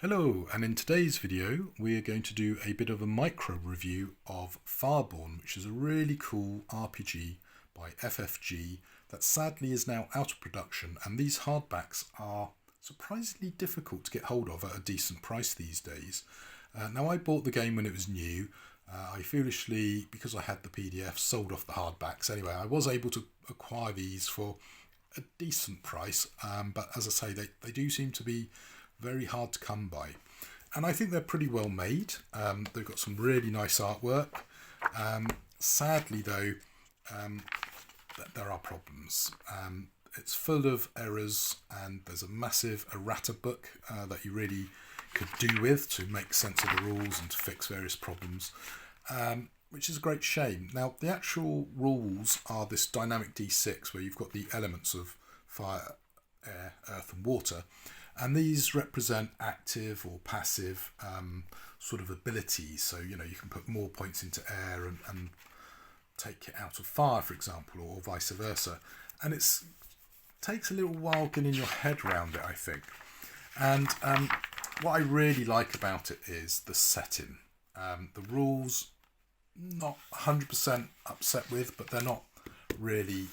Hello, and in today's video we are going to do a bit of a micro review of Fireborn, which is a really cool RPG by FFG that sadly is now out of production, and these hardbacks are surprisingly difficult to get hold of at a decent price these days. Now I bought the game when it was new. I foolishly, because I had the PDF, sold off the hardbacks. Anyway, I was able to acquire these for a decent price, but as I say, they do seem to be very hard to come by, and I think they're pretty well made. They've got some really nice artwork. Sadly though, there are problems. It's full of errors, and there's a massive errata book that you really could do with to make sense of the rules and to fix various problems, which is a great shame. Now the actual rules are this dynamic D6 where you've got the elements of fire, air, earth and water, and these represent active or passive sort of abilities. So, you can put more points into air and take it out of fire, for example, or vice versa. And it takes a little while getting your head around it, I think. And what I really like about it is the setting. The rules, not 100% upset with, but they're not really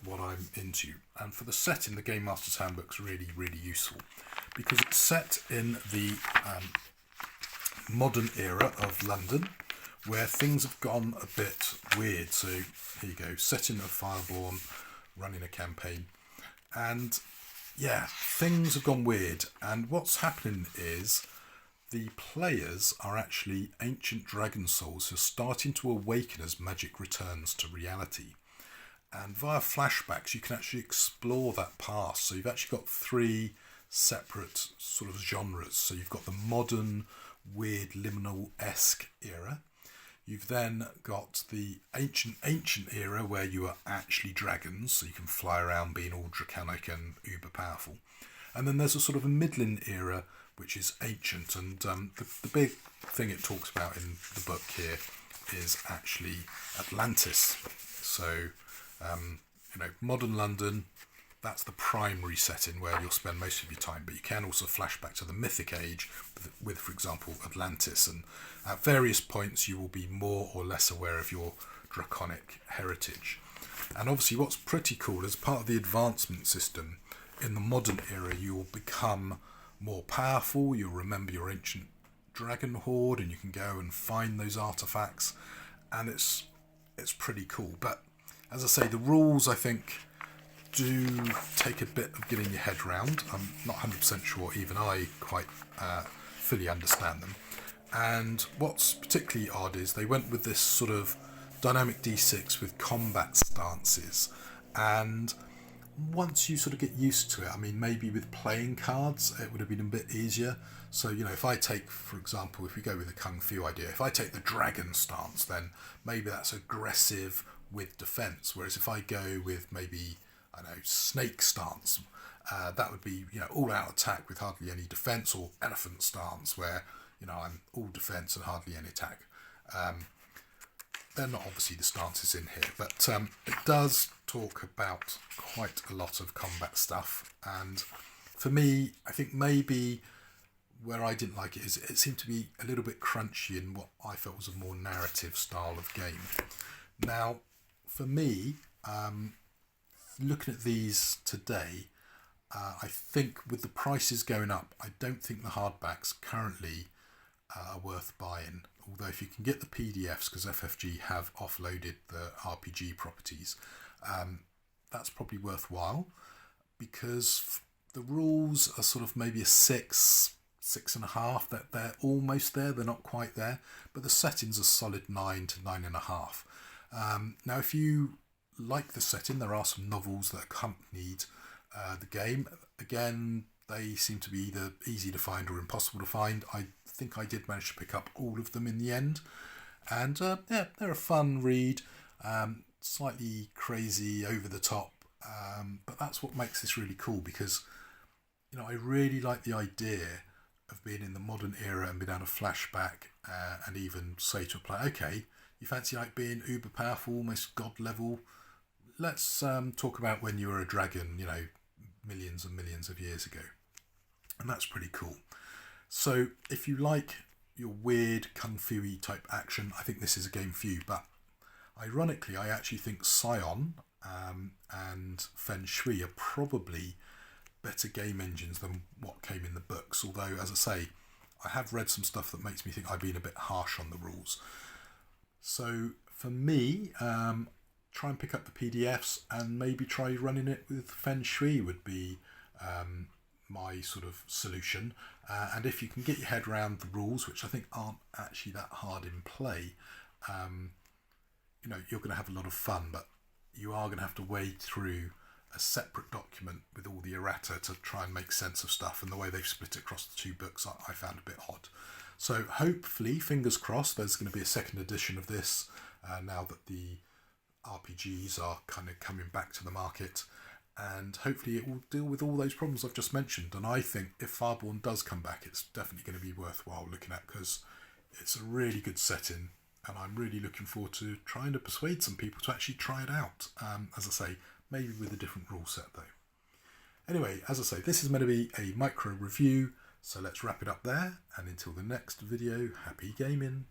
what I'm into. And for the setting, the Gamemasters Handbook is really, really useful because it's set in the modern era of London, where things have gone a bit weird. So here you go, setting of Fireborn, running a campaign, and yeah, things have gone weird. And what's happening is the players are actually ancient dragon souls who are starting to awaken as magic returns to reality. And via flashbacks, you can actually explore that past. So you've actually got three separate sort of genres. So you've got the modern, weird, liminal-esque era. You've then got the ancient era where you are actually dragons. So you can fly around being all draconic and uber powerful. And then there's a sort of a middling era, which is ancient. And the big thing it talks about in the book here is actually Atlantis. So modern London, that's the primary setting where you'll spend most of your time, but you can also flash back to the mythic age with, for example, Atlantis, and at various points you will be more or less aware of your draconic heritage. And obviously what's pretty cool, as part of the advancement system in the modern era, you will become more powerful, you'll remember your ancient dragon horde, and you can go and find those artifacts, and it's pretty cool. But as I say, the rules, I think, do take a bit of getting your head around. I'm not 100% sure even I quite fully understand them. And what's particularly odd is they went with this sort of dynamic D6 with combat stances. And once you sort of get used to it, I mean, maybe with playing cards, it would have been a bit easier. So, if I take, for example, if we go with the Kung Fu idea, if I take the dragon stance, then maybe that's aggressive with defense, whereas if I go with maybe, snake stance, that would be, all out attack with hardly any defense, or elephant stance where, I'm all defense and hardly any attack. They're not obviously the stances in here, but it does talk about quite a lot of combat stuff. And for me, I think maybe where I didn't like it is it seemed to be a little bit crunchy in what I felt was a more narrative style of game. Now, for me, looking at these today, I think with the prices going up, I don't think the hardbacks currently are worth buying. Although if you can get the PDFs, because FFG have offloaded the RPG properties, that's probably worthwhile, because the rules are sort of maybe a 6.5, that they're almost there, they're not quite there, but the settings are solid 9 to 9.5. Now, if you like the setting, there are some novels that accompanied the game. Again, they seem to be either easy to find or impossible to find. I think I did manage to pick up all of them in the end. And yeah, they're a fun read, slightly crazy, over the top. But that's what makes this really cool, because I really like the idea of being in the modern era and being able to flashback and even say to a player, okay, you fancy like being uber powerful, almost god level? Let's talk about when you were a dragon, millions and millions of years ago. And that's pretty cool. So if you like your weird kung fu-y type action, I think this is a game for you. But ironically, I actually think Scion and Feng Shui are probably better game engines than what came in the books. Although, as I say, I have read some stuff that makes me think I've been a bit harsh on the rules. So for me, try and pick up the PDFs and maybe try running it with Feng Shui would be my sort of solution. And if you can get your head around the rules, which I think aren't actually that hard in play, you know, you're going to have a lot of fun, but you are going to have to wade through a separate document with all the errata to try and make sense of stuff, and the way they've split it across the two books I found a bit odd. So hopefully, fingers crossed, there's going to be a second edition of this now that the RPGs are kind of coming back to the market, and hopefully it will deal with all those problems I've just mentioned. And I think if Fireborn does come back, it's definitely going to be worthwhile looking at, because it's a really good setting, and I'm really looking forward to trying to persuade some people to actually try it out. As I say, maybe with a different rule set though. Anyway, as I say, this is meant to be a micro review, so let's wrap it up there, and until the next video, happy gaming!